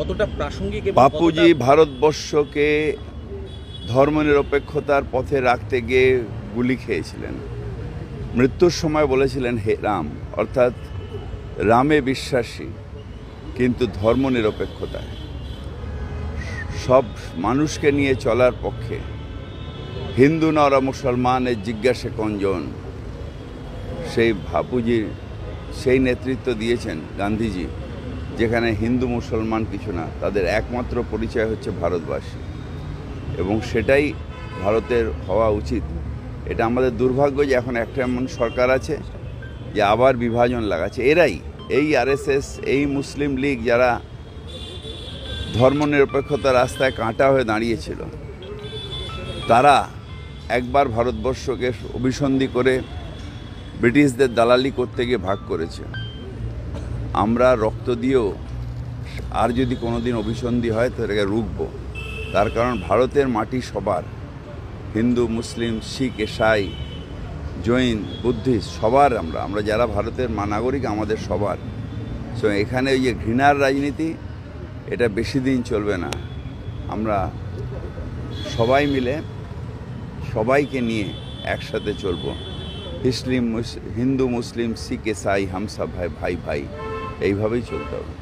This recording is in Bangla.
কতটা প্রাসঙ্গিক? বাপুজি ভারতবর্ষকে ধর্মনিরপেক্ষতার পথে রাখতে গিয়ে গুলি খেয়েছিলেন। মৃত্যুর সময় বলেছিলেন হে রাম, অর্থাৎ রামে বিশ্বাসী কিন্তু ধর্মনিরপেক্ষতায় সব মানুষকে নিয়ে চলার পক্ষে। হিন্দু নর মুসলমানের জিজ্ঞাসে কঞ্জন, সেই বাপুজির সেই নেতৃত্ব দিয়েছেন গান্ধীজি, যেখানে হিন্দু মুসলমান কিছু না, তাদের একমাত্র পরিচয় হচ্ছে ভারতবাসী, এবং সেটাই ভারতের হওয়া উচিত। এটা আমাদের দুর্ভাগ্য যে এখন একটা এমন সরকার আছে যে আবার বিভাজন লাগাচ্ছে। এরাই, এই আরএসএস, এই মুসলিম লীগ, যারা ধর্মনিরপেক্ষতার রাস্তায় কাঁটা হয়ে দাঁড়িয়েছিল, তারা একবার ভারতবর্ষকে অভিসন্ধি করে ব্রিটিশদের দালালি করতে গিয়ে ভাগ করেছে। আমরা রক্ত দিয়েও আর যদি কোনো দিন অভিসন্ধি হয় তাদেরকে রুখব। তার কারণ ভারতের মাটি সবার, হিন্দু মুসলিম শিখ ইসাই জৈন বুদ্ধিস্ট সবার, আমরা যারা ভারতের নাগরিক আমাদের সবার। সো এখানে ওই যে ঘৃণার রাজনীতি, এটা বেশি দিন চলবে না। আমরা সবাই মিলে সবাইকে নিয়ে একসাথে চলব। হিন্দু মুসলিম শিখ ইসাই হাম সব ভাই ভাই ভাই, এইভাবেই চলতে হবে।